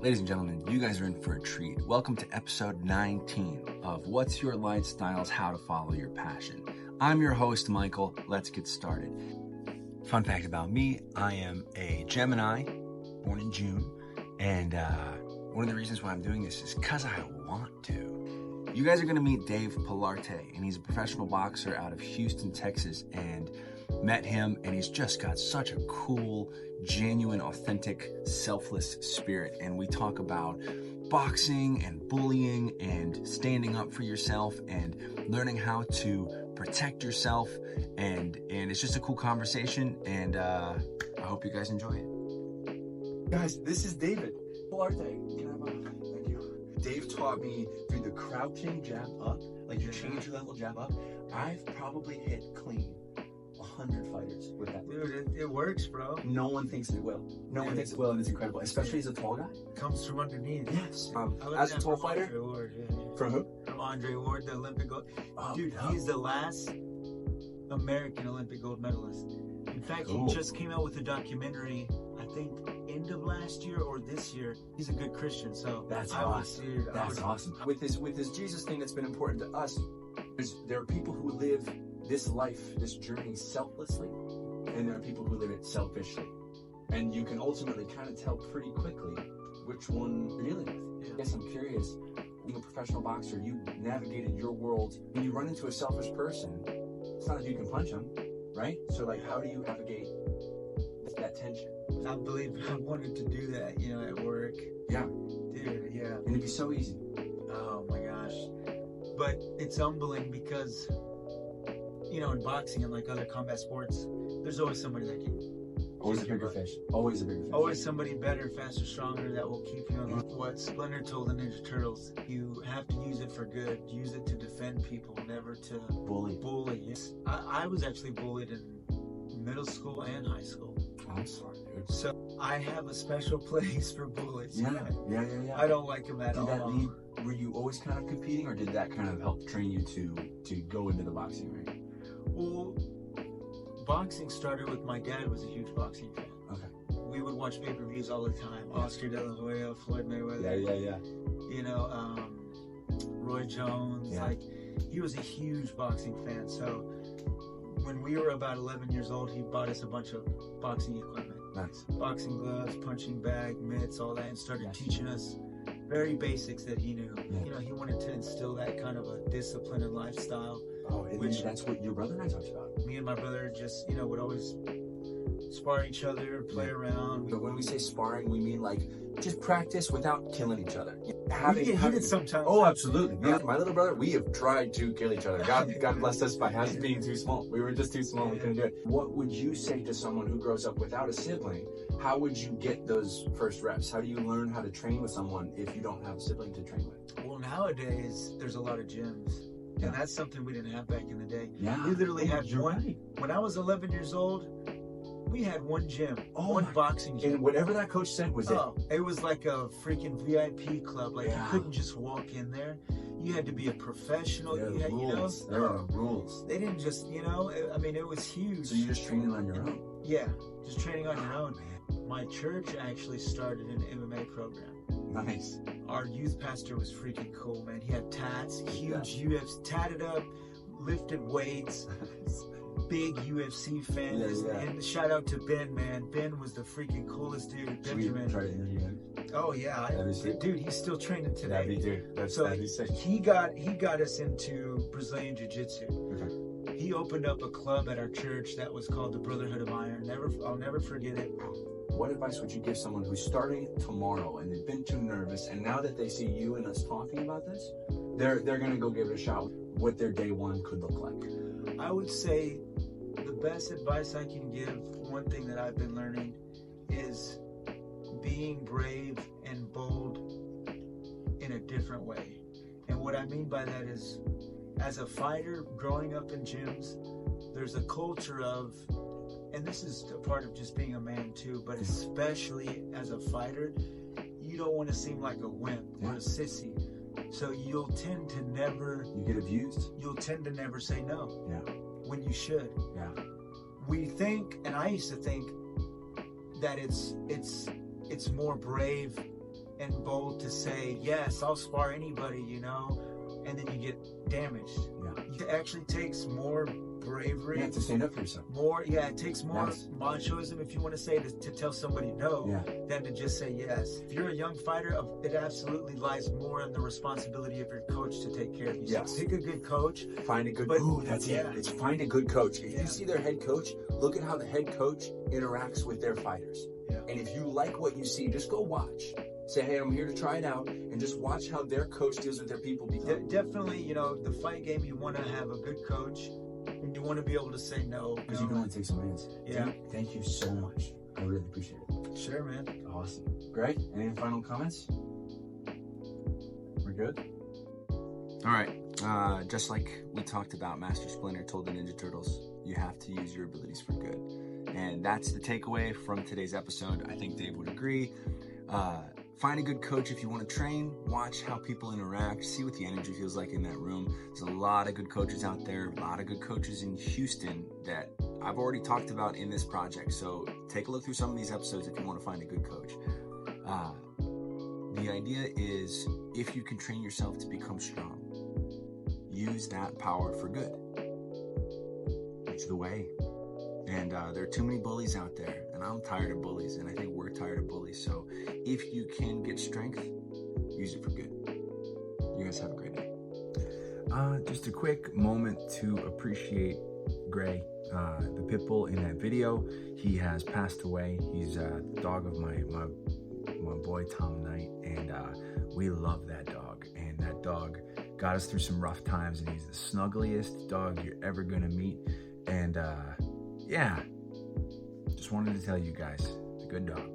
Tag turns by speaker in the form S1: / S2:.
S1: Ladies and gentlemen, you guys are in for a treat. Welcome to episode 19 of What's Your Lifestyles, How to Follow Your Passion. I'm your host, Michael. Let's get started. Fun fact about me, I am a Gemini, born in June, and one of the reasons why I'm doing this is because I want to. You guys are going to meet Dave Pilarte, and he's a professional boxer out of Houston, Texas, and met him, and he's just got such a cool, genuine, authentic, selfless spirit. And we talk about boxing and bullying and standing up for yourself and learning how to protect yourself, and it's just a cool conversation, and I hope you guys enjoy it. Guys, this is David Pilarte. Thank you. Dave taught me through the crouching jab up, like your change your level jab up. I've probably hit clean 100 fighters with that.
S2: Dude, it works, bro.
S1: No one thinks it will. No one thinks it will, and it's incredible, especially as a tall guy.
S2: Comes from underneath.
S1: Yes. As a tall fighter?
S2: Andre Ward, yeah.
S1: From who?
S2: From Andre Ward, the Olympic gold.
S1: Oh,
S2: Dude,
S1: no.
S2: he's the last American Olympic gold medalist. In fact, he just came out with a documentary, I think, end of last year or this year. He's a good Christian, so
S1: that's awesome. That's awesome. With this Jesus thing that's been important to us, there are people who live this life, this journey selflessly, and there are people who live it selfishly. And you can ultimately kind of tell pretty quickly which one you're dealing with. Yeah. I guess I'm curious, being a professional boxer, you navigated your world. When you run into a selfish person, it's not like you can punch them, right? So like, how do you navigate that tension?
S2: I believe I wanted to do that, at work.
S1: Yeah.
S2: Dude, yeah.
S1: And it'd be so easy.
S2: Oh my gosh. But it's humbling because, in boxing and like other combat sports, there's always somebody that can.
S1: Always a bigger fish. Always a bigger fish.
S2: Always somebody better, faster, stronger that will keep you on. What Splinter told the Ninja Turtles, you have to use it for good. Use it to defend people, never to bully. Yes. I was actually bullied in middle school and high school.
S1: I'm sorry, dude.
S2: So I have a special place for bullies.
S1: Yeah.
S2: I don't like them at all.
S1: Were you always kind of competing, or did that kind of help train you to go into the boxing ring?
S2: Well, boxing started with my dad was a huge boxing fan.
S1: Okay.
S2: We would watch pay-per-views all the time. Yeah. Oscar De La Hoya, Floyd Mayweather.
S1: Yeah.
S2: Roy Jones.
S1: Yeah.
S2: Like, he was a huge boxing fan. So when we were about 11 years old, he bought us a bunch of boxing equipment.
S1: Nice.
S2: Boxing gloves, punching bag, mitts, all that, and started teaching us very basics that he knew. Yeah. He wanted to instill that kind of a discipline and lifestyle.
S1: Oh, which that's what your brother and I talked about.
S2: Me and my brother just, would always spar each other, play around.
S1: But when we say sparring, we mean like just practice without killing each other.
S2: We get heated sometimes.
S1: Oh, absolutely. My little brother, we have tried to kill each other. God bless us by us being too small. We were just too small. We couldn't do it. What would you say to someone who grows up without a sibling? How would you get those first reps? How do you learn how to train with someone if you don't have a sibling to train with?
S2: Well, nowadays, there's a lot of gyms. Yeah. And that's something we didn't have back in the day.
S1: Yeah.
S2: We literally had one.
S1: Right.
S2: When I was 11 years old, we had one gym, one boxing gym.
S1: And whatever that coach said was
S2: it was like a freaking VIP club. Like, you couldn't just walk in there. You had to be a professional.
S1: There
S2: you had,
S1: rules. There are rules.
S2: They didn't just, it was huge.
S1: So you're just training on your own?
S2: Yeah, just training on your own. My church actually started an MMA program.
S1: Nice.
S2: Our youth pastor was freaking cool, man. He had tats, huge UFC, tatted up, lifted weights, big UFC fan. And shout out to Ben, man. Ben was the freaking coolest dude. Benjamin.
S1: Try to interview him.
S2: Oh yeah, dude, he's still training today.
S1: That'd be dude. That'd be sick.
S2: He got us into Brazilian Jiu-Jitsu.
S1: Okay.
S2: He opened up a club at our church that was called the Brotherhood of Iron. I'll never forget it.
S1: What advice would you give someone who's starting tomorrow and they've been too nervous, and now that they see you and us talking about this, they're going to go give it a shot? What their day one could look like?
S2: I would say the best advice I can give, one thing that I've been learning, is being brave and bold in a different way. And what I mean by that is, as a fighter growing up in gyms, there's a culture of, and this is a part of just being a man too, but especially as a fighter, you don't want to seem like a wimp or a sissy. So you'll tend to never...
S1: You get abused?
S2: You'll tend to never say no.
S1: Yeah.
S2: When you should.
S1: Yeah.
S2: We think, and I used to think, that it's more brave and bold to say, yes, I'll spar anybody, you know, and then you get damaged.
S1: Yeah.
S2: It actually takes more bravery.
S1: You have to stand up for yourself.
S2: It takes more machoism, if you want to say, to tell somebody no than to just say yes. If you're a young fighter, it absolutely lies more on the responsibility of your coach to take care of you.
S1: Yes.
S2: Pick a good coach.
S1: Find a good that's it. It's find a good coach. If you see their head coach, look at how the head coach interacts with their fighters.
S2: Yeah.
S1: And if you like what you see, just go watch. Say, hey, I'm here to try it out, and just watch how their coach deals with their people.
S2: Definitely, you know, the fight game, you want to have a good coach. You want to be able to say no.
S1: Because you can only take so many.
S2: Yeah.
S1: Thank you so much. I really appreciate it.
S2: Sure, man.
S1: Awesome. Greg, any final comments? We're good? All right. Just like we talked about, Master Splinter told the Ninja Turtles, you have to use your abilities for good. And that's the takeaway from today's episode. I think Dave would agree. Find a good coach if you want to train. Watch how people interact. See what the energy feels like in that room. There's a lot of good coaches out there. A lot of good coaches in Houston that I've already talked about in this project. So take a look through some of these episodes if you want to find a good coach. The idea is, if you can train yourself to become strong, use that power for good. It's the way. And there are too many bullies out there, and I'm tired of bullies, and I think we're tired of bullies. So if you can get strength, use it for good. You guys have a great day. Just a quick moment to appreciate Gray, the pit bull in that video. He has passed away. He's a dog of my boy Tom Knight, and we love that dog. And that dog got us through some rough times, and he's the snuggliest dog you're ever gonna meet. And yeah, just wanted to tell you guys, it's a good dog.